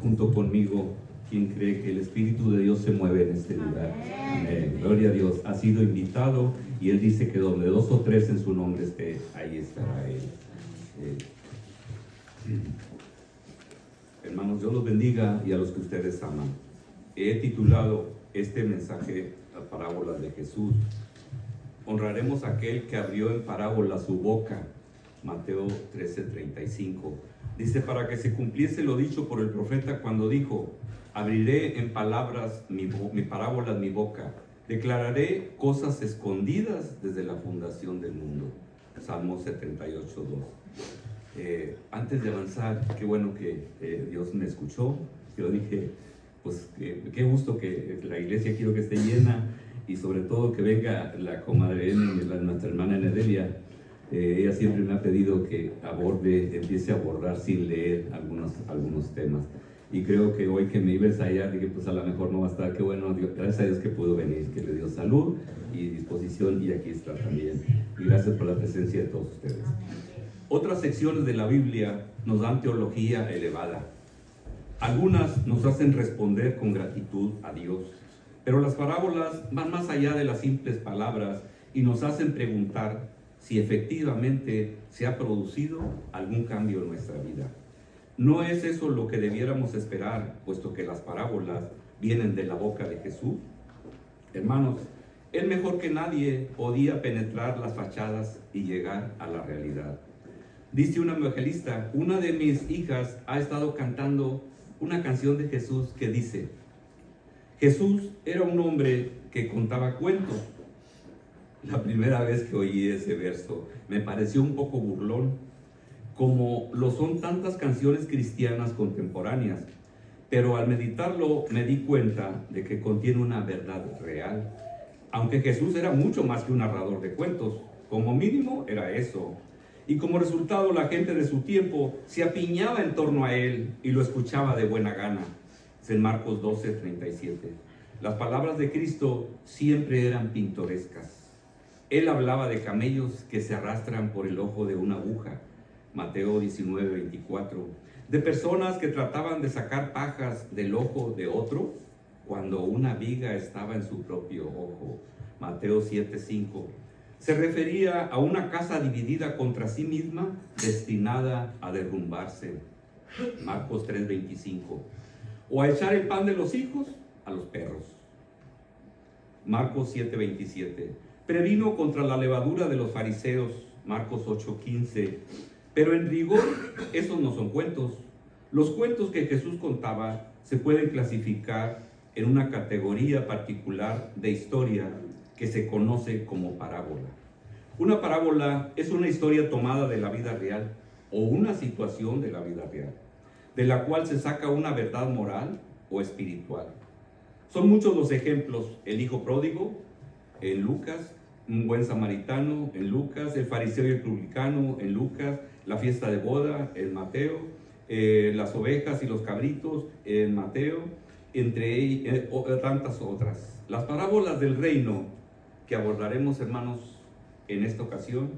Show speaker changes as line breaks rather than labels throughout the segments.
junto conmigo, quien cree que el Espíritu de Dios se mueve en este lugar. Amén. Gloria a Dios. Ha sido invitado y Él dice que donde 2 o 3 en su nombre esté, ahí estará Él. Hermanos, Dios los bendiga y a los que ustedes aman. He titulado este mensaje las parábolas de Jesús. Honraremos a aquel que abrió en parábola su boca. Mateo 13:35. Dice, para que se cumpliese lo dicho por el profeta cuando dijo, abriré en palabras mi parábolas mi boca, declararé cosas escondidas desde la fundación del mundo. Salmo 78:2. Antes de avanzar, qué bueno que Dios me escuchó. Yo dije, pues qué gusto que la iglesia quiero que esté llena y sobre todo que venga la comadre nuestra hermana Nedelia. Ella siempre me ha pedido que empiece a abordar sin leer algunos temas. Y creo que hoy que me iba a ensayar, dije, pues a lo mejor no va a estar. Qué bueno, gracias a Dios que pudo venir, que le dio salud y disposición, y aquí está también. Y gracias por la presencia de todos ustedes. Otras secciones de la Biblia nos dan teología elevada. Algunas nos hacen responder con gratitud a Dios, pero las parábolas van más allá de las simples palabras y nos hacen preguntar si efectivamente se ha producido algún cambio en nuestra vida. ¿No es eso lo que debiéramos esperar, puesto que las parábolas vienen de la boca de Jesús? Hermanos, Él mejor que nadie podía penetrar las fachadas y llegar a la realidad. Dice una evangelista, una de mis hijas ha estado cantando una canción de Jesús que dice, Jesús era un hombre que contaba cuentos. La primera vez que oí ese verso me pareció un poco burlón, como lo son tantas canciones cristianas contemporáneas, pero al meditarlo me di cuenta de que contiene una verdad real. Aunque Jesús era mucho más que un narrador de cuentos, como mínimo era eso. Y como resultado la gente de su tiempo se apiñaba en torno a él y lo escuchaba de buena gana. Es en Marcos 12:37. Las palabras de Cristo siempre eran pintorescas. Él hablaba de camellos que se arrastran por el ojo de una aguja, Mateo 19:24, de personas que trataban de sacar pajas del ojo de otro cuando una viga estaba en su propio ojo, Mateo 7:5. Se refería a una casa dividida contra sí misma, destinada a derrumbarse, Marcos 3:25, o a echar el pan de los hijos a los perros, Marcos 7:27. Previno contra la levadura de los fariseos, Marcos 8:15. Pero en rigor, esos no son cuentos. Los cuentos que Jesús contaba se pueden clasificar en una categoría particular de historia que se conoce como parábola. Una parábola es una historia tomada de la vida real o una situación de la vida real, de la cual se saca una verdad moral o espiritual. Son muchos los ejemplos: el hijo pródigo en Lucas, un buen samaritano en Lucas, el fariseo y el publicano en Lucas, la fiesta de boda en Mateo, las ovejas y los cabritos en Mateo, entre tantas otras. Las parábolas del reino que abordaremos, hermanos, en esta ocasión,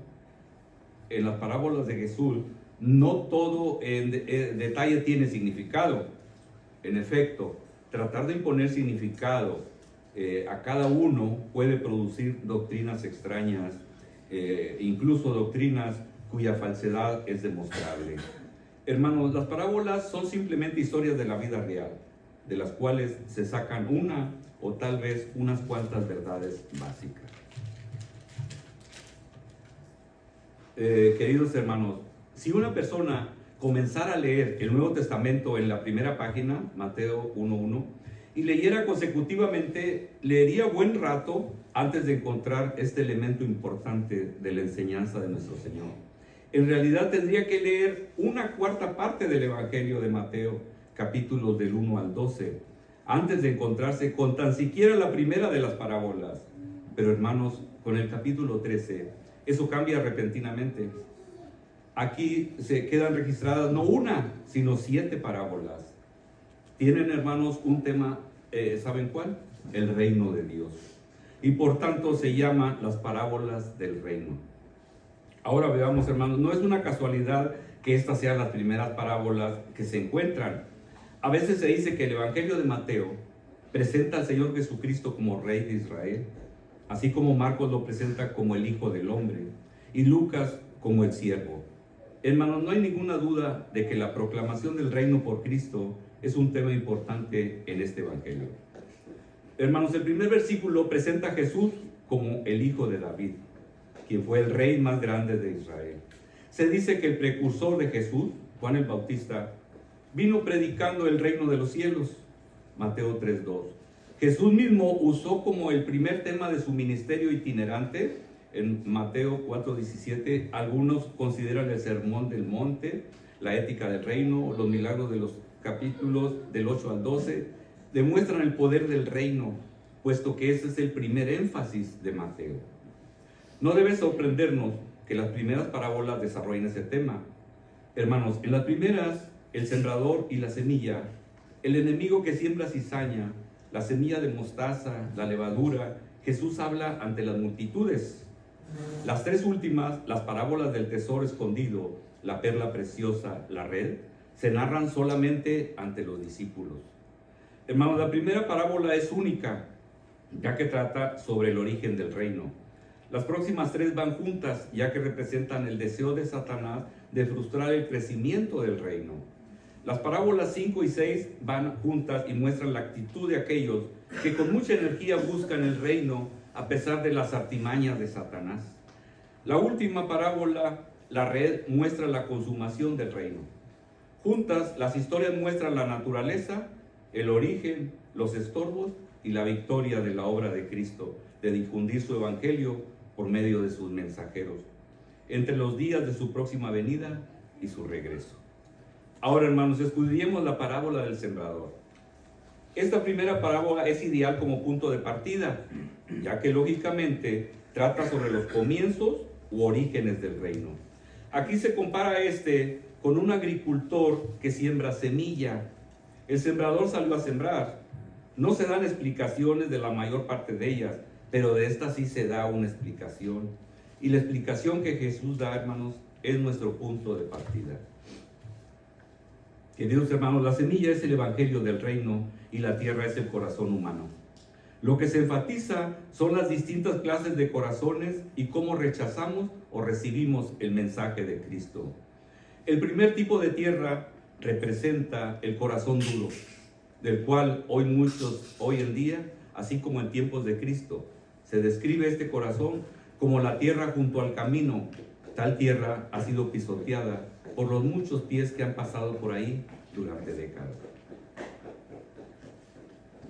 en las parábolas de Jesús, no todo en detalle tiene significado. En efecto, tratar de imponer significado a cada uno puede producir doctrinas extrañas, incluso doctrinas cuya falsedad es demostrable. Hermanos, las parábolas son simplemente historias de la vida real, de las cuales se sacan una o tal vez unas cuantas verdades básicas. Queridos hermanos, si una persona comenzara a leer el Nuevo Testamento en la primera página, Mateo 1:1, y leyera consecutivamente, leería buen rato antes de encontrar este elemento importante de la enseñanza de nuestro Señor. En realidad tendría que leer una cuarta parte del Evangelio de Mateo, capítulos del 1 al 12, antes de encontrarse con tan siquiera la primera de las parábolas. Pero hermanos, con el capítulo 13, eso cambia repentinamente. Aquí se quedan registradas no una, sino 7 parábolas. Tienen, hermanos, un tema, ¿saben cuál? El reino de Dios. Y por tanto se llama las parábolas del reino. Ahora veamos, hermanos, no es una casualidad que estas sean las primeras parábolas que se encuentran. A veces se dice que el Evangelio de Mateo presenta al Señor Jesucristo como Rey de Israel, así como Marcos lo presenta como el Hijo del Hombre y Lucas como el siervo. Hermanos, no hay ninguna duda de que la proclamación del reino por Cristo es un tema importante en este Evangelio. Hermanos, el primer versículo presenta a Jesús como el Hijo de David, quien fue el rey más grande de Israel. Se dice que el precursor de Jesús, Juan el Bautista, vino predicando el reino de los cielos, Mateo 3:2. Jesús mismo usó como el primer tema de su ministerio itinerante, en Mateo 4:17, algunos consideran el sermón del monte, la ética del reino, los milagros de los capítulos del 8 al 12, demuestran el poder del reino, puesto que ese es el primer énfasis de Mateo. No debe sorprendernos que las primeras parábolas desarrollen ese tema. Hermanos, en las primeras, el sembrador y la semilla, el enemigo que siembra cizaña, la semilla de mostaza, la levadura, Jesús habla ante las multitudes. Las tres últimas, las parábolas del tesoro escondido, la perla preciosa, la red, se narran solamente ante los discípulos. Hermanos, la primera parábola es única, ya que trata sobre el origen del reino. Las próximas tres van juntas, ya que representan el deseo de Satanás de frustrar el crecimiento del reino. Las parábolas 5 y 6 van juntas y muestran la actitud de aquellos que con mucha energía buscan el reino a pesar de las artimañas de Satanás. La última parábola, la red, muestra la consumación del reino. Juntas, las historias muestran la naturaleza, el origen, los estorbos y la victoria de la obra de Cristo, de difundir su evangelio por medio de sus mensajeros, entre los días de su próxima venida y su regreso. Ahora, hermanos, escudriñemos la parábola del sembrador. Esta primera parábola es ideal como punto de partida, ya que lógicamente trata sobre los comienzos u orígenes del reino. Aquí se compara con un agricultor que siembra semilla. El sembrador salió a sembrar. No se dan explicaciones de la mayor parte de ellas, pero de esta sí se da una explicación. Y la explicación que Jesús da, hermanos, es nuestro punto de partida. Queridos hermanos, la semilla es el evangelio del reino y la tierra es el corazón humano. Lo que se enfatiza son las distintas clases de corazones y cómo rechazamos o recibimos el mensaje de Cristo. El primer tipo de tierra representa el corazón duro, del cual hoy en día, así como en tiempos de Cristo, se describe este corazón como la tierra junto al camino. Tal tierra ha sido pisoteada por los muchos pies que han pasado por ahí durante décadas.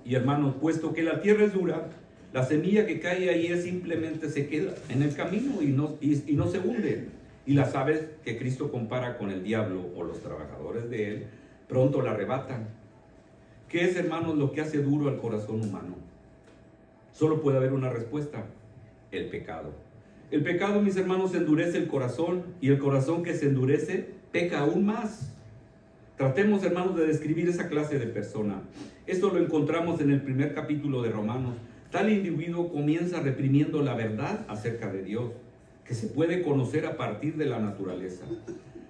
Y hermanos, puesto que la tierra es dura, la semilla que cae ahí simplemente se queda en el camino y no se hunde. Y las aves que Cristo compara con el diablo o los trabajadores de él, pronto la arrebatan. ¿Qué es, hermanos, lo que hace duro al corazón humano? Solo puede haber una respuesta: el pecado. El pecado, mis hermanos, endurece el corazón, y el corazón que se endurece peca aún más. Tratemos, hermanos, de describir esa clase de persona. Esto lo encontramos en el primer capítulo de Romanos. Tal individuo comienza reprimiendo la verdad acerca de Dios, que se puede conocer a partir de la naturaleza.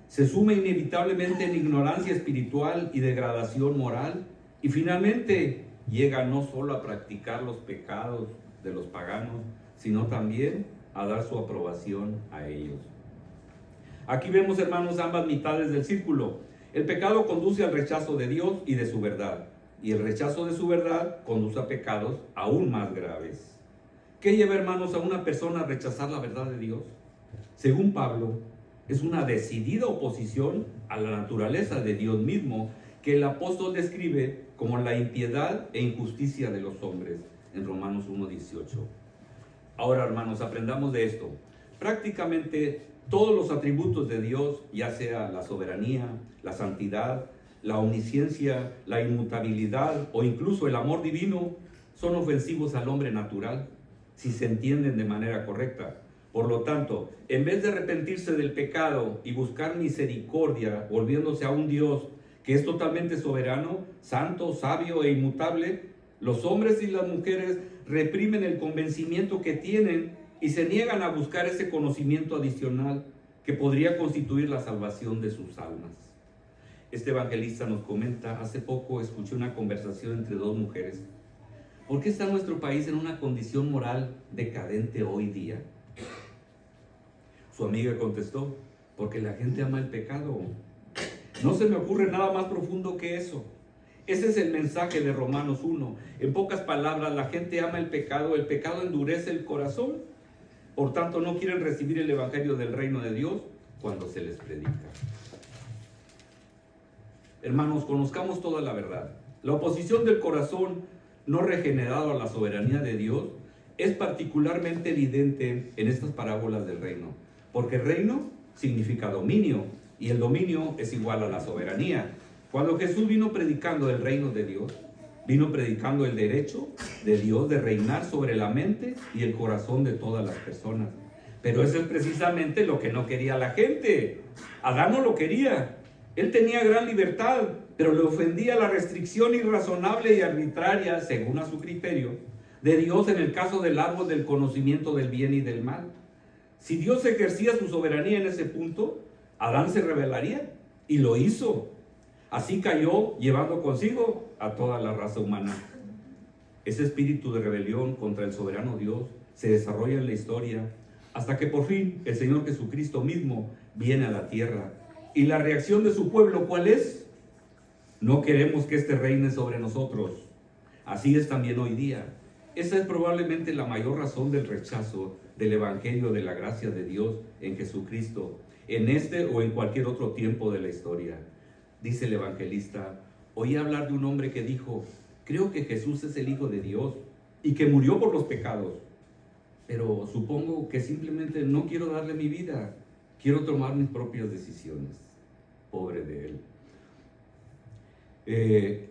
Se sume inevitablemente en ignorancia espiritual y degradación moral, y finalmente llega no solo a practicar los pecados de los paganos, sino también a dar su aprobación a ellos. Aquí vemos, hermanos, ambas mitades del círculo. El pecado conduce al rechazo de Dios y de su verdad, y el rechazo de su verdad conduce a pecados aún más graves. ¿Qué lleva, hermanos, a una persona a rechazar la verdad de Dios? Según Pablo, es una decidida oposición a la naturaleza de Dios mismo, que el apóstol describe como la impiedad e injusticia de los hombres, en Romanos 1:18. Ahora, hermanos, aprendamos de esto. Prácticamente todos los atributos de Dios, ya sea la soberanía, la santidad, la omnisciencia, la inmutabilidad o incluso el amor divino, son ofensivos al hombre natural si se entienden de manera correcta. Por lo tanto, en vez de arrepentirse del pecado y buscar misericordia, volviéndose a un Dios que es totalmente soberano, santo, sabio e inmutable, los hombres y las mujeres reprimen el convencimiento que tienen y se niegan a buscar ese conocimiento adicional que podría constituir la salvación de sus almas. Este evangelista nos comenta: hace poco escuché una conversación entre dos mujeres. ¿Por qué está nuestro país en una condición moral decadente hoy día? Su amiga contestó: porque la gente ama el pecado. No se me ocurre nada más profundo que eso. Ese es el mensaje de Romanos 1. En pocas palabras, la gente ama el pecado endurece el corazón. Por tanto, no quieren recibir el evangelio del reino de Dios cuando se les predica. Hermanos, conozcamos toda la verdad. La oposición del corazón no regenerado a la soberanía de Dios es particularmente evidente en estas parábolas del reino, porque reino significa dominio, y el dominio es igual a la soberanía. Cuando Jesús vino predicando el reino de Dios, vino predicando el derecho de Dios de reinar sobre la mente y el corazón de todas las personas. Pero eso es precisamente lo que no quería la gente. Adán no lo quería. Él tenía gran libertad, pero le ofendía la restricción irrazonable y arbitraria, según a su criterio, de Dios en el caso del árbol del conocimiento del bien y del mal. Si Dios ejercía su soberanía en ese punto, Adán se rebelaría, y lo hizo. Así cayó, llevando consigo a toda la raza humana. Ese espíritu de rebelión contra el soberano Dios se desarrolla en la historia, hasta que por fin el Señor Jesucristo mismo viene a la tierra. ¿Y la reacción de su pueblo cuál es? No queremos que este reine sobre nosotros. Así es también hoy día. Esa es probablemente la mayor razón del rechazo del evangelio de la gracia de Dios en Jesucristo, en este o en cualquier otro tiempo de la historia. Dice el evangelista: oí hablar de un hombre que dijo: creo que Jesús es el Hijo de Dios y que murió por los pecados, pero supongo que simplemente no quiero darle mi vida, quiero tomar mis propias decisiones. Pobre de él.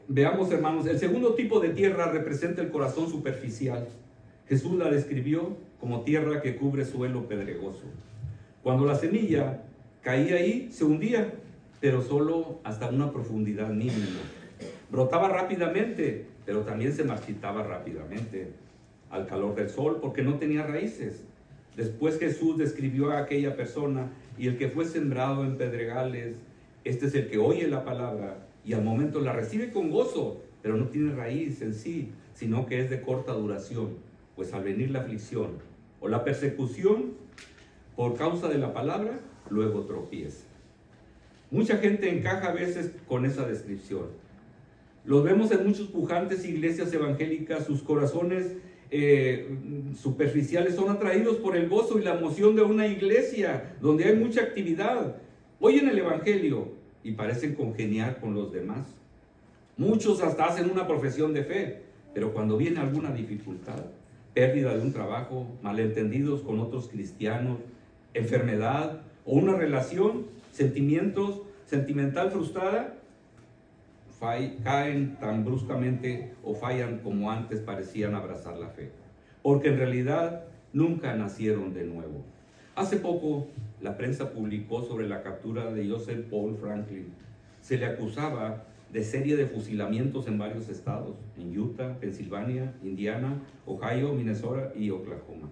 Veamos, hermanos, el segundo tipo de tierra representa el corazón superficial. Jesús la describió como tierra que cubre suelo pedregoso. Cuando la semilla caía ahí, se hundía, pero solo hasta una profundidad mínima. Brotaba rápidamente, pero también se marchitaba rápidamente al calor del sol porque no tenía raíces. Después Jesús describió a aquella persona: y el que fue sembrado en pedregales, este es el que oye la palabra y al momento la recibe con gozo, pero no tiene raíz en sí, sino que es de corta duración, pues al venir la aflicción o la persecución por causa de la palabra, luego tropieza. Mucha gente encaja a veces con esa descripción. Los vemos en muchas pujantes iglesias evangélicas. Sus corazones superficiales son atraídos por el gozo y la emoción de una iglesia donde hay mucha actividad. Oyen el evangelio y parecen congeniar con los demás. Muchos hasta hacen una profesión de fe, pero cuando viene alguna dificultad, pérdida de un trabajo, malentendidos con otros cristianos, enfermedad o una relación sentimental frustrada, caen tan bruscamente o fallan como antes parecían abrazar la fe, porque en realidad nunca nacieron de nuevo. Hace poco la prensa publicó sobre la captura de Joseph Paul Franklin. Se le acusaba de serie de fusilamientos en varios estados, en Utah, Pensilvania, Indiana, Ohio, Minnesota y Oklahoma.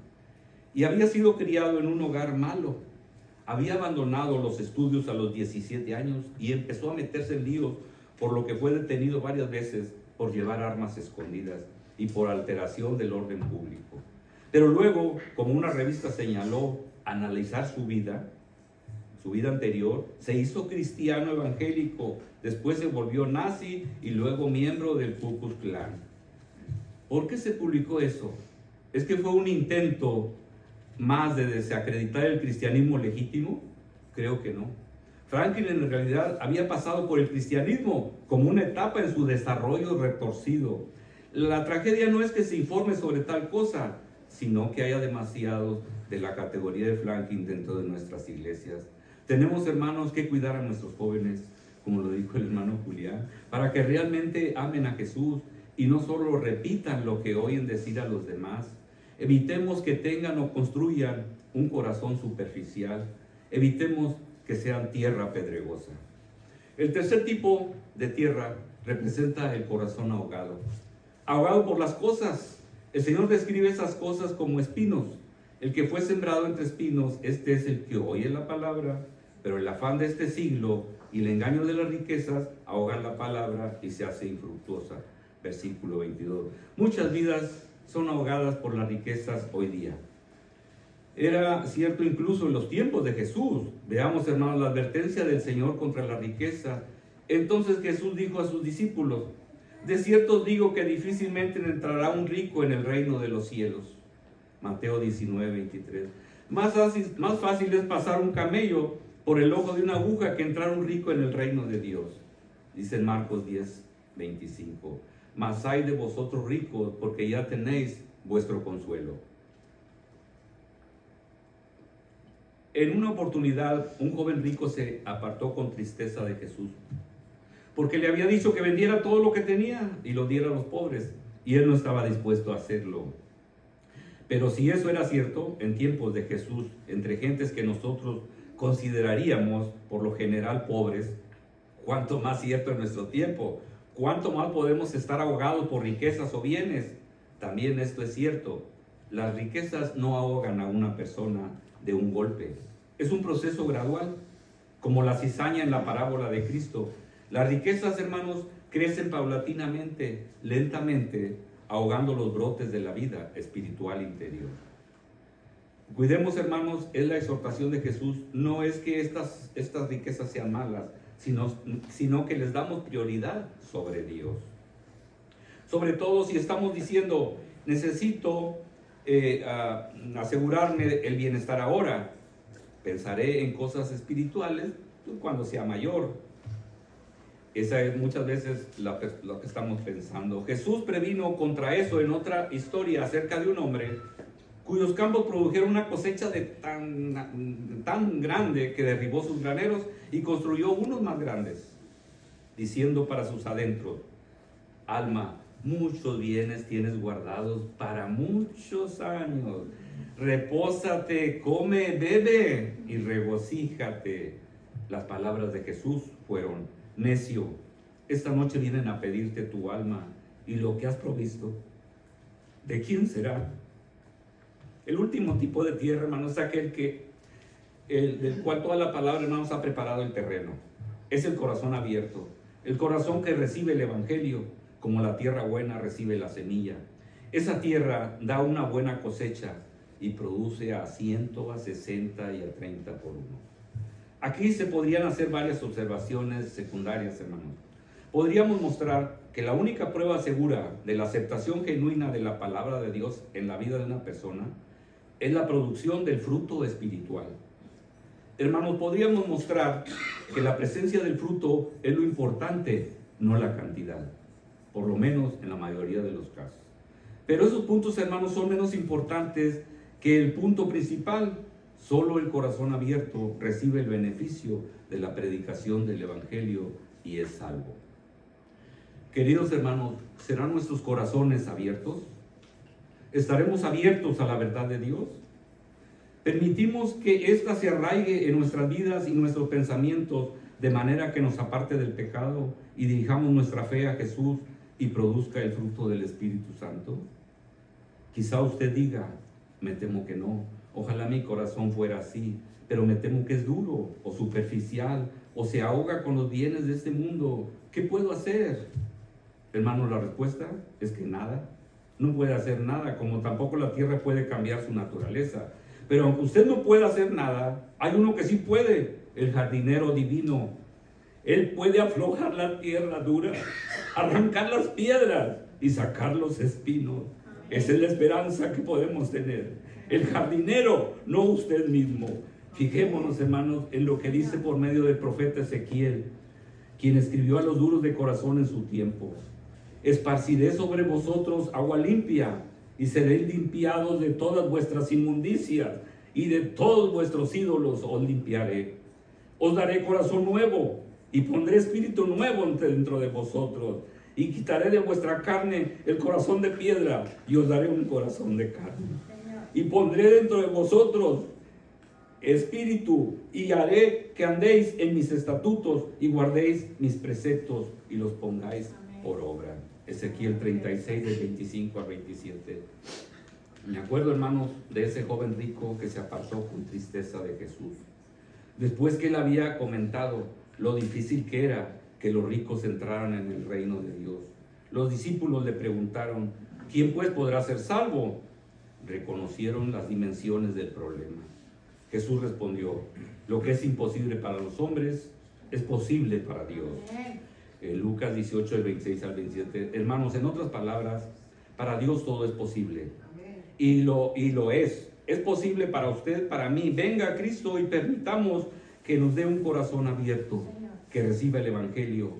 Y había sido criado en un hogar malo. Había abandonado los estudios a los 17 años y empezó a meterse en líos, por lo que fue detenido varias veces por llevar armas escondidas y por alteración del orden público. Pero luego, como una revista señaló, analizar su vida anterior, se hizo cristiano evangélico, después se volvió nazi y luego miembro del Ku Klux Klan. ¿Por qué se publicó eso? ¿Es que fue un intento más de desacreditar el cristianismo legítimo? Creo que no. Franklin en realidad había pasado por el cristianismo como una etapa en su desarrollo retorcido. La tragedia no es que se informe sobre tal cosa, sino que haya demasiados de la categoría de Franklin dentro de nuestras iglesias. Tenemos, hermanos, que cuidar a nuestros jóvenes, como lo dijo el hermano Julián, para que realmente amen a Jesús y no solo repitan lo que oyen decir a los demás. Evitemos que tengan o construyan un corazón superficial. Evitemos que sean tierra pedregosa. El tercer tipo de tierra representa el corazón ahogado. Ahogado por las cosas. El Señor describe esas cosas como espinos. El que fue sembrado entre espinos, este es el que oye la palabra, pero el afán de este siglo y el engaño de las riquezas ahogan la palabra y se hace infructuosa. Versículo 22. Muchas vidas son ahogadas por las riquezas hoy día. Era cierto incluso en los tiempos de Jesús. Veamos, hermanos, la advertencia del Señor contra la riqueza. Entonces Jesús dijo a sus discípulos: de cierto os digo que difícilmente entrará un rico en el reino de los cielos. Mateo 19, 23. Más fácil es pasar un camello por el ojo de una aguja que entrar un rico en el reino de Dios. Dice en Marcos 10, 25. Mas ay de vosotros ricos, porque ya tenéis vuestro consuelo. En una oportunidad, un joven rico se apartó con tristeza de Jesús, porque le había dicho que vendiera todo lo que tenía y lo diera a los pobres, y él no estaba dispuesto a hacerlo. Pero si eso era cierto en tiempos de Jesús, entre gentes que nosotros consideraríamos por lo general pobres, ¿cuánto más cierto en nuestro tiempo? ¿Cuánto más podemos estar ahogados por riquezas o bienes? También esto es cierto. Las riquezas no ahogan a una persona de un golpe. Es un proceso gradual, como la cizaña en la parábola de Cristo. Las riquezas, hermanos, crecen paulatinamente, lentamente, ahogando los brotes de la vida espiritual interior. Cuidemos, hermanos, es la exhortación de Jesús. No es que estas riquezas sean malas, sino que les damos prioridad sobre Dios. Sobre todo si estamos diciendo, necesito asegurarme el bienestar ahora, pensaré en cosas espirituales cuando sea mayor. Esa es muchas veces lo que estamos pensando. Jesús previno contra eso en otra historia acerca de un hombre cuyos campos produjeron una cosecha tan grande que derribó sus graneros y construyó unos más grandes, diciendo para sus adentros: alma, muchos bienes tienes guardados para muchos años. Repósate, come, bebe y regocíjate. Las palabras de Jesús fueron: necio, esta noche vienen a pedirte tu alma, y lo que has provisto, ¿de quién será? El último tipo de tierra, hermanos, es aquel del cual toda la palabra, hermanos, ha preparado el terreno. Es el corazón abierto, el corazón que recibe el evangelio, como la tierra buena recibe la semilla. Esa tierra da una buena cosecha y produce a 100, a 60 y a 30 por uno. Aquí se podrían hacer varias observaciones secundarias, hermanos. Podríamos mostrar que la única prueba segura de la aceptación genuina de la palabra de Dios en la vida de una persona es la producción del fruto espiritual. Hermanos, podríamos mostrar que la presencia del fruto es lo importante, no la cantidad, por lo menos en la mayoría de los casos. Pero esos puntos, hermanos, son menos importantes que el punto principal. Solo el corazón abierto recibe el beneficio de la predicación del evangelio y es salvo. Queridos hermanos, ¿serán nuestros corazones abiertos? ¿Estaremos abiertos a la verdad de Dios? ¿Permitimos que ésta se arraigue en nuestras vidas y nuestros pensamientos de manera que nos aparte del pecado y dirijamos nuestra fe a Jesús y produzca el fruto del Espíritu Santo? Quizá usted diga: me temo que no, ojalá mi corazón fuera así, pero me temo que es duro o superficial o se ahoga con los bienes de este mundo. ¿Qué puedo hacer? Hermano, la respuesta es que nada. No puede hacer nada, como tampoco la tierra puede cambiar su naturaleza. Pero aunque usted no pueda hacer nada, hay uno que sí puede, el jardinero divino. Él puede aflojar la tierra dura, arrancar las piedras y sacar los espinos. Esa es la esperanza que podemos tener. El jardinero, no usted mismo. Fijémonos, hermanos, en lo que dice por medio del profeta Ezequiel, quien escribió a los duros de corazón en su tiempo: esparciré sobre vosotros agua limpia, y seréis limpiados de todas vuestras inmundicias, y de todos vuestros ídolos os limpiaré. Os daré corazón nuevo, y pondré espíritu nuevo dentro de vosotros, y quitaré de vuestra carne el corazón de piedra, y os daré un corazón de carne. Y pondré dentro de vosotros espíritu, y haré que andéis en mis estatutos, y guardéis mis preceptos, y los pongáis por obra. Ezequiel 36, del 25 al 27. Me acuerdo, hermanos, de ese joven rico que se apartó con tristeza de Jesús. Después que él había comentado lo difícil que era que los ricos entraran en el reino de Dios. Los discípulos le preguntaron, ¿quién pues podrá ser salvo? Reconocieron las dimensiones del problema. Jesús respondió, lo que es imposible para los hombres es posible para Dios. Lucas 18, del 26 al 27. Hermanos, en otras palabras, para Dios todo es posible. Y lo es. Es posible para usted, para mí. Venga Cristo y permitamos que nos dé un corazón abierto, que reciba el Evangelio.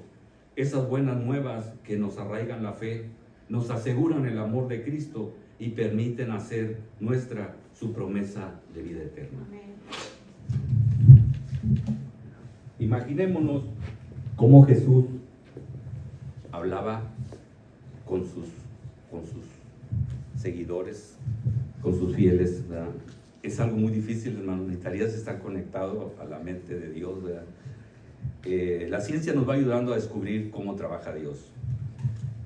Esas buenas nuevas que nos arraigan la fe, nos aseguran el amor de Cristo y permiten hacer nuestra su promesa de vida eterna. Imaginémonos cómo Jesús hablaba con sus seguidores, con sus fieles, ¿verdad? Es algo muy difícil, hermano. Necesitarías estar conectado a la mente de Dios, ¿verdad? La ciencia nos va ayudando a descubrir cómo trabaja Dios.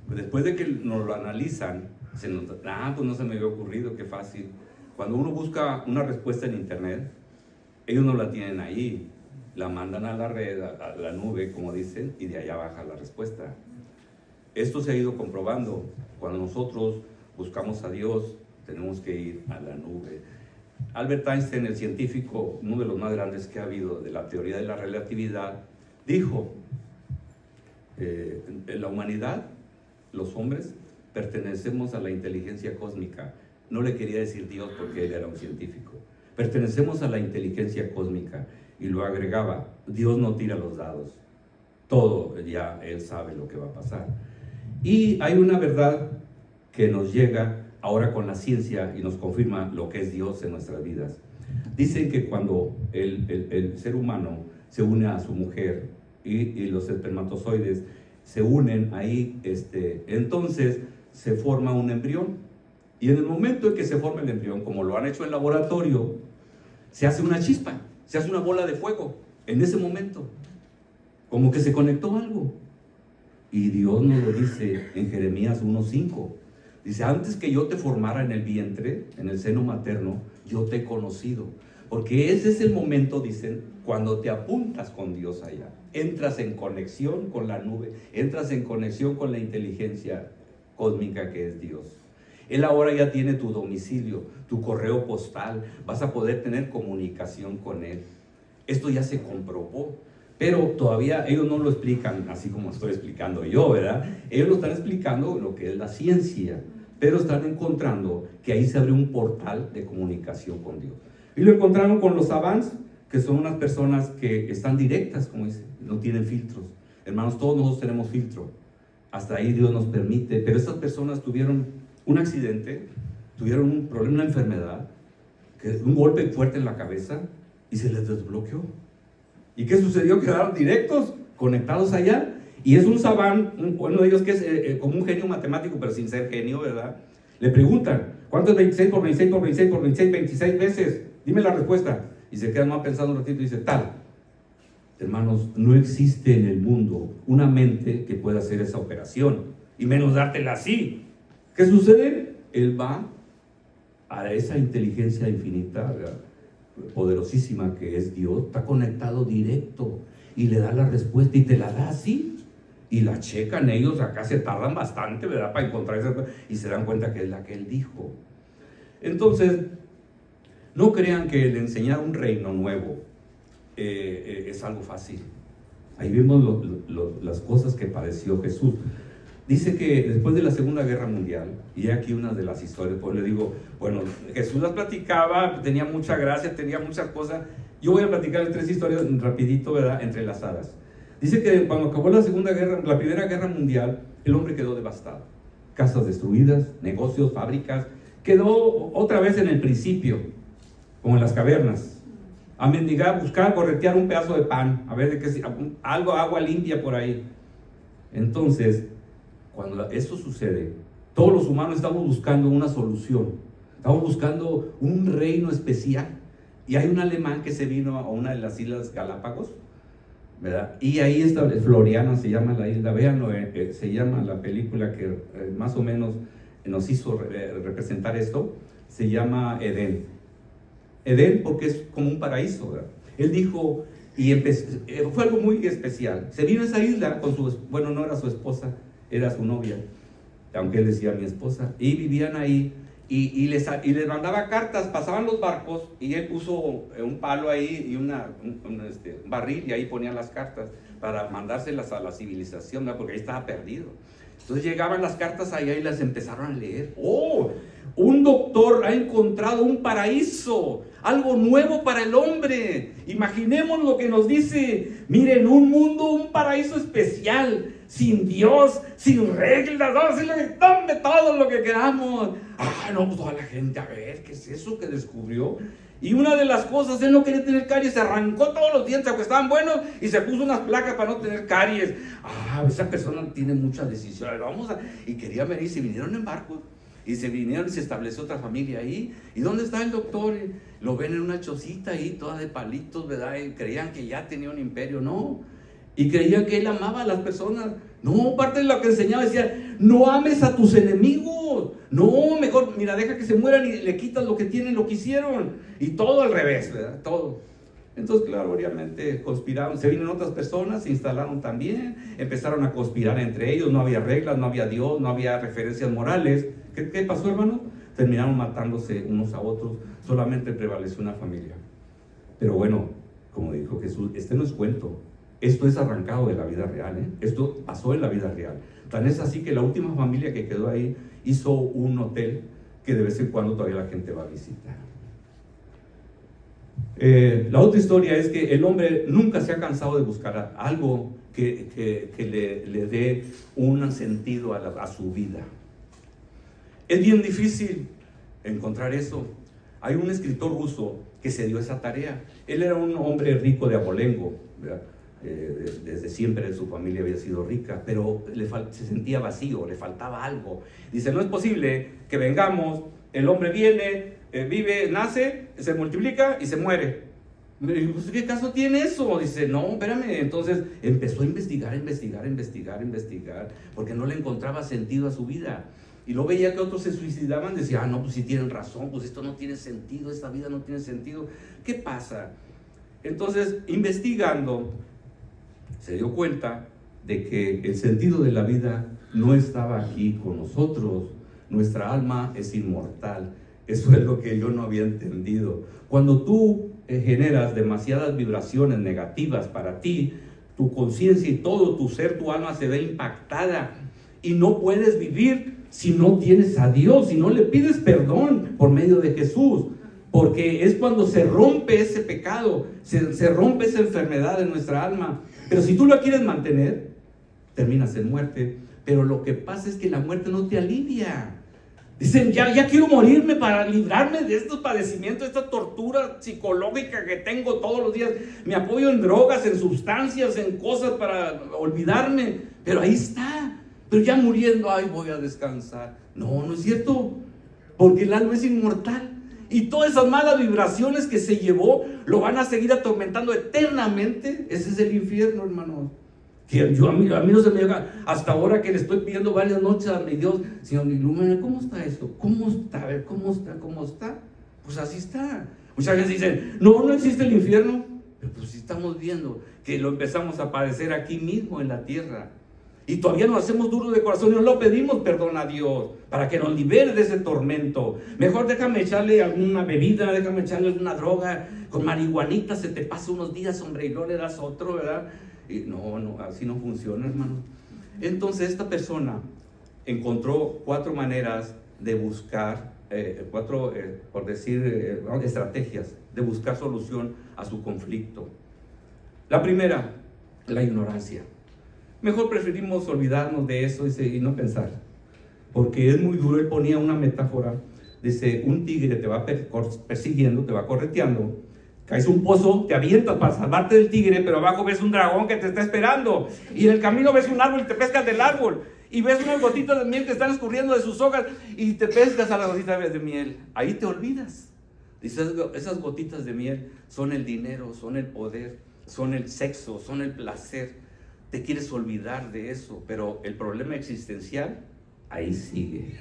Después de que nos lo analizan, pues no se me había ocurrido, qué fácil. Cuando uno busca una respuesta en internet, ellos no la tienen ahí, la mandan a la red, a la nube, como dicen, y de allá baja la respuesta. Esto se ha ido comprobando. Cuando nosotros buscamos a Dios, tenemos que ir a la nube. Albert Einstein, el científico, uno de los más grandes que ha habido de la teoría de la relatividad, dijo, en la humanidad, los hombres, pertenecemos a la inteligencia cósmica. No le quería decir Dios porque él era un científico. Pertenecemos a la inteligencia cósmica. Y lo agregaba, Dios no tira los dados. Todo ya Él sabe lo que va a pasar. Y hay una verdad que nos llega ahora con la ciencia y nos confirma lo que es Dios en nuestras vidas. Dicen que cuando el ser humano se une a su mujer y los espermatozoides se unen ahí, entonces se forma un embrión. Y en el momento en que se forma el embrión, como lo han hecho en laboratorio, se hace una chispa, se hace una bola de fuego. En ese momento, como que se conectó algo. Y Dios nos lo dice en Jeremías 1:5. Dice, antes que yo te formara en el vientre, en el seno materno, yo te he conocido. Porque ese es el momento, dicen, cuando te apuntas con Dios allá. Entras en conexión con la nube, entras en conexión con la inteligencia cósmica que es Dios. Él ahora ya tiene tu domicilio, tu correo postal, vas a poder tener comunicación con Él. Esto ya se comprobó, pero todavía ellos no lo explican así como estoy explicando yo, ¿verdad? Ellos lo están explicando lo que es la ciencia, pero están encontrando que ahí se abre un portal de comunicación con Dios. Y lo encontraron con los savants, que son unas personas que están directas, como dicen, no tienen filtros. Hermanos, todos nosotros tenemos filtro. Hasta ahí Dios nos permite, pero estas personas tuvieron un accidente, tuvieron un problema, una enfermedad, un golpe fuerte en la cabeza y se les desbloqueó. ¿Y qué sucedió? Quedaron directos, conectados allá. Y es un savant, uno de ellos que es como un genio matemático, pero sin ser genio, ¿verdad? Le preguntan, ¿cuánto es 26 por 26 por 26 por 26? 26 veces. Dime la respuesta. Y se queda más pensando un ratito y dice, tal. Hermanos, no existe en el mundo una mente que pueda hacer esa operación, y menos dártela así. ¿Qué sucede? Él va a esa inteligencia infinita, ¿verdad?, poderosísima que es Dios, está conectado directo y le da la respuesta y te la da así. Y la checan ellos, acá se tardan bastante, ¿verdad?, para encontrar esa respuesta y se dan cuenta que es la que Él dijo. Entonces, no crean que el enseñar un reino nuevo es algo fácil. Ahí vemos las cosas que padeció Jesús. Dice que después de la Segunda Guerra Mundial, y aquí una de las historias, pues le digo, bueno, Jesús las platicaba, tenía mucha gracia, tenía muchas cosas. Yo voy a platicar 3 historias rapidito, ¿verdad?, entrelazadas. Dice que cuando acabó la Primera Guerra Mundial, el hombre quedó devastado. Casas destruidas, negocios, fábricas. Quedó otra vez en el principio, como en las cavernas. A mendigar, buscar, corretear un pedazo de pan, a ver de qué, algo, agua limpia por ahí. Entonces, cuando eso sucede, todos los humanos estamos buscando una solución, estamos buscando un reino especial. Y hay un alemán que se vino a una de las Islas Galápagos, ¿verdad? Y ahí está, Floriana se llama la isla, véanlo, se llama la película que más o menos nos hizo representar esto, se llama Edén. Edén porque es como un paraíso, ¿verdad? Él dijo, Y fue algo muy especial. Se vino a esa isla con bueno, no era su esposa, era su novia, aunque él decía mi esposa, y vivían ahí, y les mandaba cartas, pasaban los barcos, y él puso un palo ahí y un barril, y ahí ponían las cartas para mandárselas a la civilización, ¿verdad? Porque ahí estaba perdido. Entonces llegaban las cartas allá y las empezaron a leer. ¡Oh! Un doctor ha encontrado un paraíso, algo nuevo para el hombre. Imaginemos lo que nos dice. Miren, un mundo, un paraíso especial, sin Dios, sin reglas, dame todo lo que queramos. No, pues toda la gente, a ver, ¿qué es eso que descubrió? Y una de las cosas, él no quería tener caries, se arrancó todos los dientes, aunque estaban buenos, y se puso unas placas para no tener caries. Esa persona tiene mucha decisión, y quería venir, se vinieron en barcos, y se vinieron y se estableció otra familia ahí. ¿Y dónde está el doctor? Lo ven en una chocita ahí, toda de palitos, ¿verdad? Y creían que ya tenía un imperio, no. Y creían que él amaba a las personas. No, parte de lo que enseñaba decía, no ames a tus enemigos. No, mejor, mira, deja que se mueran y le quitas lo que tienen, lo que hicieron. Y todo al revés, ¿verdad? Todo. Entonces, claro, obviamente conspiraron, se vinieron otras personas, se instalaron también, empezaron a conspirar entre ellos, no había reglas, no había Dios, no había referencias morales. ¿Qué pasó, hermano? Terminaron matándose unos a otros, solamente prevaleció una familia. Pero bueno, como dijo Jesús, este no es cuento, esto es arrancado de la vida real, ¿eh? Esto pasó en la vida real. Tan es así que la última familia que quedó ahí hizo un hotel que de vez en cuando todavía la gente va a visitar. La otra historia es que el hombre nunca se ha cansado de buscar algo que le dé un sentido a su vida. Es bien difícil encontrar eso. Hay un escritor ruso que se dio esa tarea. Él era un hombre rico de abolengo, ¿verdad? Desde siempre su familia había sido rica, pero se sentía vacío, le faltaba algo. Dice, no es posible que vengamos, el hombre viene, vive, nace, se multiplica y se muere. ¿Qué caso tiene eso? Dice, no, espérame. Entonces empezó a investigar, porque no le encontraba sentido a su vida. Y luego veía que otros se suicidaban, decía, no, pues sí tienen razón, pues esto no tiene sentido, esta vida no tiene sentido. ¿Qué pasa? Entonces, investigando, se dio cuenta de que el sentido de la vida no estaba aquí con nosotros. Nuestra alma es inmortal. Eso es lo que yo no había entendido. Cuando tú generas demasiadas vibraciones negativas para ti, tu conciencia y todo tu ser, tu alma se ve impactada y no puedes vivir si no tienes a Dios, si no le pides perdón por medio de Jesús, porque es cuando se rompe ese pecado, se rompe esa enfermedad de nuestra alma. Pero si tú la quieres mantener, terminas en muerte. Pero lo que pasa es que la muerte no te alivia. Dicen, ya quiero morirme para librarme de estos padecimientos, de esta tortura psicológica que tengo todos los días. Me apoyo en drogas, en sustancias, en cosas para olvidarme. Pero ahí está. Pero ya muriendo, ay, voy a descansar. No, no es cierto. Porque el alma es inmortal. Y todas esas malas vibraciones que se llevó, lo van a seguir atormentando eternamente. Ese es el infierno, hermanos. Que a mí no se me llega, hasta ahora que le estoy pidiendo varias noches a mi Dios, Señor, ilumina, ¿cómo está esto? ¿Cómo está? A ver, ¿cómo está? Pues así está. Muchas veces dicen, no existe el infierno, pero pues sí estamos viendo que lo empezamos a padecer aquí mismo en la tierra. Y todavía nos hacemos duros de corazón y no lo pedimos perdón a Dios para que nos libere de ese tormento. Mejor déjame echarle alguna bebida, déjame echarle alguna droga, con marihuanita se te pasa unos días, hombre, y no le das otro, ¿verdad? Y no, así no funciona, hermano. Entonces esta persona encontró 4 maneras de buscar, estrategias de buscar solución a su conflicto. La primera, la ignorancia. Mejor preferimos olvidarnos de eso y no pensar, porque es muy duro. Él ponía una metáfora, dice, un tigre te va persiguiendo, te va correteando, caes un pozo, te avientas para salvarte del tigre, pero abajo ves un dragón que te está esperando, y en el camino ves un árbol y te pescas del árbol, y ves unas gotitas de miel que están escurriendo de sus hojas, y te pescas a las gotitas de miel. Ahí te olvidas. Dice, esas gotitas de miel son el dinero, son el poder, son el sexo, son el placer. Te quieres olvidar de eso, pero el problema existencial ahí sigue.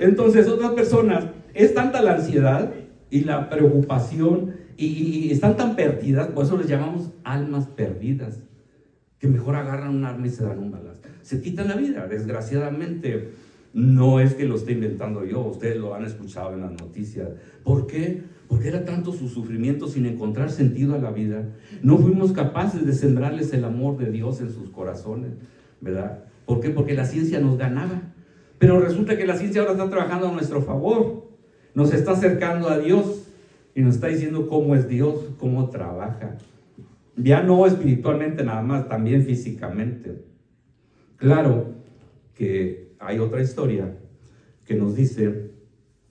Entonces, otras personas, es tanta la ansiedad y la preocupación y están tan perdidas, por eso les llamamos almas perdidas, que mejor agarran un arma y se dan un balazo. Se quitan la vida, desgraciadamente. No es que lo esté inventando yo, ustedes lo han escuchado en las noticias. ¿Por qué? Porque era tanto su sufrimiento sin encontrar sentido a la vida. No fuimos capaces de sembrarles el amor de Dios en sus corazones, ¿verdad? ¿Por qué? Porque la ciencia nos ganaba. Pero resulta que la ciencia ahora está trabajando a nuestro favor. Nos está acercando a Dios y nos está diciendo cómo es Dios, cómo trabaja. Ya no espiritualmente nada más, también físicamente. Claro que hay otra historia que nos dice,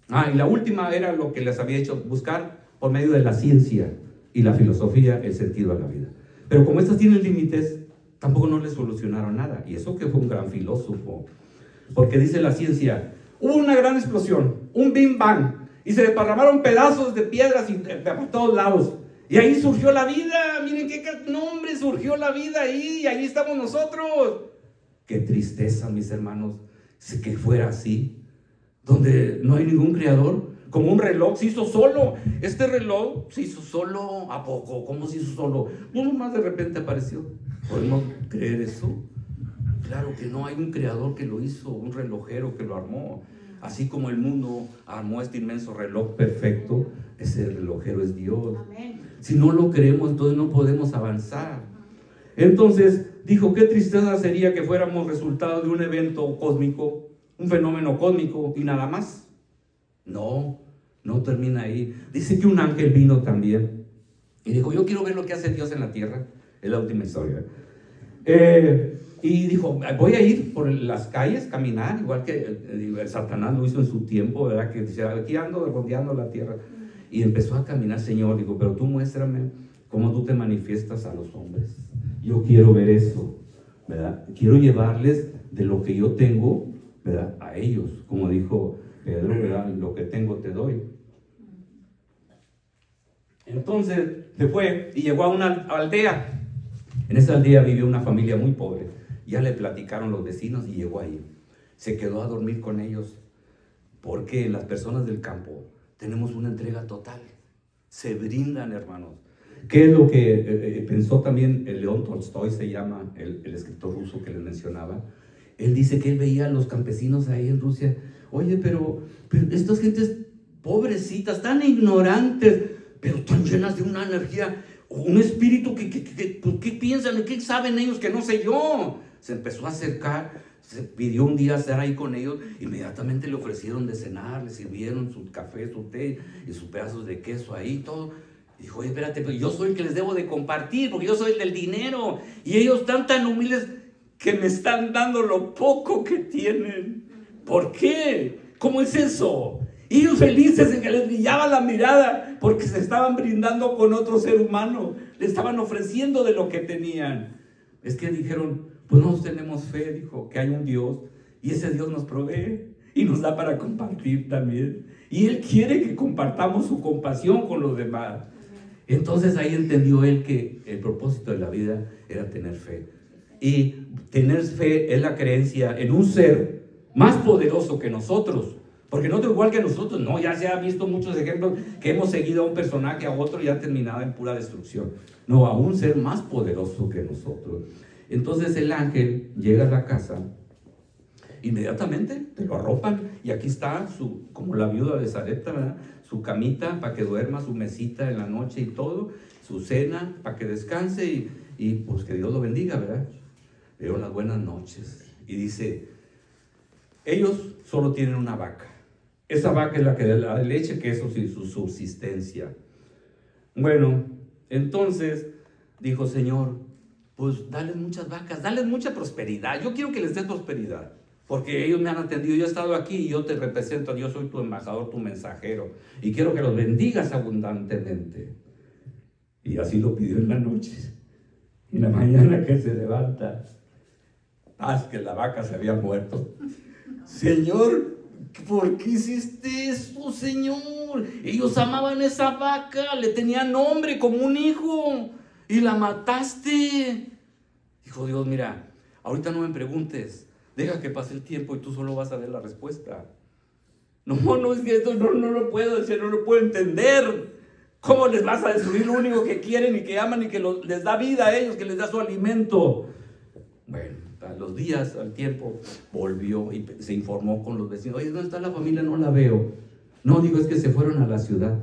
y la última era lo que les había hecho, buscar por medio de la ciencia y la filosofía el sentido a la vida. Pero como estas tienen límites, tampoco no les solucionaron nada. Y eso que fue un gran filósofo, porque dice la ciencia, hubo una gran explosión, un Big Bang, y se desparramaron pedazos de piedras por todos lados. Y ahí surgió la vida, miren qué nombre, surgió la vida ahí, y ahí estamos nosotros. Qué tristeza, mis hermanos, que fuera así, donde no hay ningún creador, como un reloj se hizo solo. Este reloj se hizo solo, ¿a poco? ¿Cómo se hizo solo? Uno más de repente apareció. ¿Podemos creer eso? Claro que no, hay un creador que lo hizo, un relojero que lo armó. Así como el mundo armó este inmenso reloj perfecto, ese relojero es Dios. Amén. Si no lo creemos, entonces no podemos avanzar. Entonces dijo, qué tristeza sería que fuéramos resultado de un evento cósmico, un fenómeno cósmico y nada más. No termina ahí. Dice que un ángel vino también y dijo, yo quiero ver lo que hace Dios en la tierra. Es la última historia. Y dijo, voy a ir por las calles, caminar, igual que Satanás lo hizo en su tiempo, ¿verdad? Que decía, aquí ando rodeando la tierra. Y empezó a caminar, Señor, digo, pero tú muéstrame cómo tú te manifiestas a los hombres. Yo quiero ver eso, ¿verdad? Quiero llevarles de lo que yo tengo, ¿verdad? A ellos, como dijo Pedro, ¿verdad? Lo que tengo te doy. Entonces se fue y llegó a una aldea. En esa aldea vivió una familia muy pobre. Ya le platicaron los vecinos y llegó ahí. Se quedó a dormir con ellos, porque las personas del campo tenemos una entrega total. Se brindan, hermanos. ¿Qué es lo que pensó también el León Tolstoy, se llama el escritor ruso que les mencionaba? Él dice que él veía a los campesinos ahí en Rusia. Oye, pero estas gentes pobrecitas, tan ignorantes, pero tan llenas de una energía, un espíritu ¿qué piensan? ¿Qué saben ellos que no sé yo? Se empezó a acercar, se pidió un día estar ahí con ellos, inmediatamente le ofrecieron de cenar, le sirvieron su café, su té y sus pedazos de queso ahí, todo. Dijo, oye, espérate, pero yo soy el que les debo de compartir, porque yo soy el del dinero, y ellos están tan humildes que me están dando lo poco que tienen. ¿Por qué? ¿Cómo es eso? Y ellos felices en que les brillaba la mirada, porque se estaban brindando con otro ser humano, le estaban ofreciendo de lo que tenían. Es que dijeron, pues nosotros tenemos fe, dijo, que hay un Dios, y ese Dios nos provee, y nos da para compartir también. Y Él quiere que compartamos su compasión con los demás. Entonces ahí entendió él que el propósito de la vida era tener fe. Y tener fe es la creencia en un ser más poderoso que nosotros. Porque nosotros igual que nosotros, no, ya se ha visto muchos ejemplos que hemos seguido a un personaje, a otro y ha terminado en pura destrucción. No, a un ser más poderoso que nosotros. Entonces el ángel llega a la casa, inmediatamente te lo arropan y aquí está como la viuda de Sarepta, ¿verdad? Su camita para que duerma, su mesita en la noche y todo, su cena para que descanse y pues que Dios lo bendiga, ¿verdad? Pero las buenas noches. Y dice, ellos solo tienen una vaca. Esa vaca es la que da leche, que eso sí, su subsistencia. Bueno, entonces dijo, Señor, pues dales muchas vacas, dales mucha prosperidad. Yo quiero que les des prosperidad. Porque ellos me han atendido, yo he estado aquí y yo te represento, yo soy tu embajador, tu mensajero. Y quiero que los bendigas abundantemente. Y así lo pidió en la noche. Y en la mañana que se levanta, que la vaca se había muerto. Señor, ¿por qué hiciste eso, Señor? Ellos amaban esa vaca, le tenían nombre como un hijo. Y la mataste. Dijo Dios, mira, ahorita no me preguntes. Deja que pase el tiempo y tú solo vas a ver la respuesta. No, es que esto no lo puedo decir, no lo puedo entender. ¿Cómo les vas a destruir lo único que quieren y que aman y que les da vida a ellos, que les da su alimento? Bueno, a los días, al tiempo, volvió y se informó con los vecinos. Oye, ¿dónde está la familia? No la veo. No, digo, es que se fueron a la ciudad.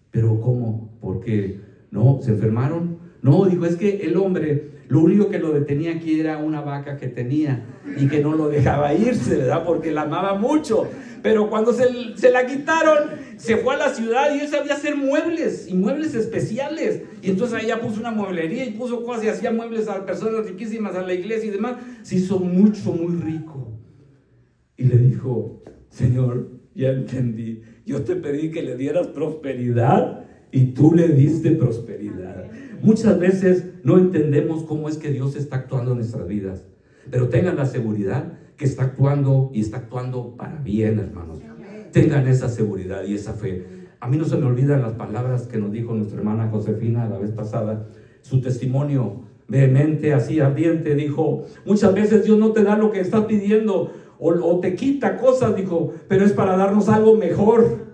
¿Pero cómo? ¿Por qué? ¿No? ¿Se enfermaron? No, dijo, es que el hombre, lo único que lo detenía aquí era una vaca que tenía y que no lo dejaba irse, ¿verdad? Porque la amaba mucho. Pero cuando se la quitaron, se fue a la ciudad y él sabía hacer muebles, y muebles especiales. Y entonces ella puso una mueblería y puso cosas y hacía muebles a personas riquísimas, a la iglesia y demás. Se hizo mucho, muy rico. Y le dijo, Señor, ya entendí. Yo te pedí que le dieras prosperidad y tú le diste prosperidad. Muchas veces no entendemos cómo es que Dios está actuando en nuestras vidas. Pero tengan la seguridad que está actuando y está actuando para bien, hermanos. Tengan esa seguridad y esa fe. A mí no se me olvidan las palabras que nos dijo nuestra hermana Josefina la vez pasada. Su testimonio vehemente, así ardiente, dijo, muchas veces Dios no te da lo que estás pidiendo o te quita cosas, dijo, pero es para darnos algo mejor.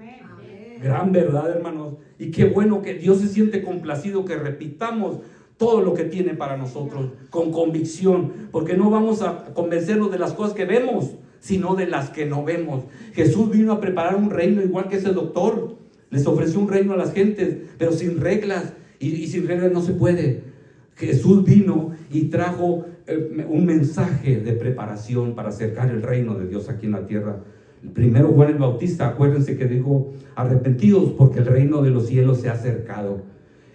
Gran verdad, hermanos. Y qué bueno que Dios se siente complacido que repitamos todo lo que tiene para nosotros con convicción, porque no vamos a convencernos de las cosas que vemos, sino de las que no vemos. Jesús vino a preparar un reino igual que ese doctor. Les ofreció un reino a las gentes, pero sin reglas, y sin reglas no se puede. Jesús vino y trajo un mensaje de preparación para acercar el reino de Dios aquí en la tierra. El primero Juan el Bautista, acuérdense que dijo, arrepentidos porque el reino de los cielos se ha acercado.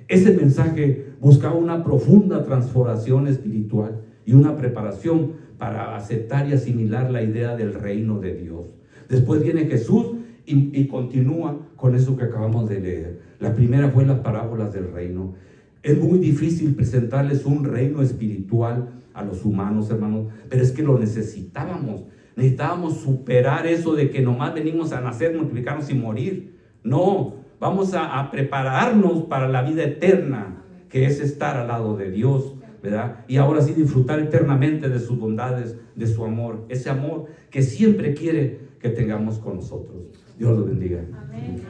Ese mensaje buscaba una profunda transformación espiritual y una preparación para aceptar y asimilar la idea del reino de Dios. Después viene Jesús y continúa con eso que acabamos de leer. La primera fue las parábolas del reino. Es muy difícil presentarles un reino espiritual a los humanos, hermanos, pero es que lo necesitábamos. Necesitábamos superar eso de que nomás venimos a nacer, multiplicarnos y morir. No, vamos a prepararnos para la vida eterna, que es estar al lado de Dios, ¿verdad? Y ahora sí disfrutar eternamente de sus bondades, de su amor, ese amor que siempre quiere que tengamos con nosotros. Dios los bendiga. Amén.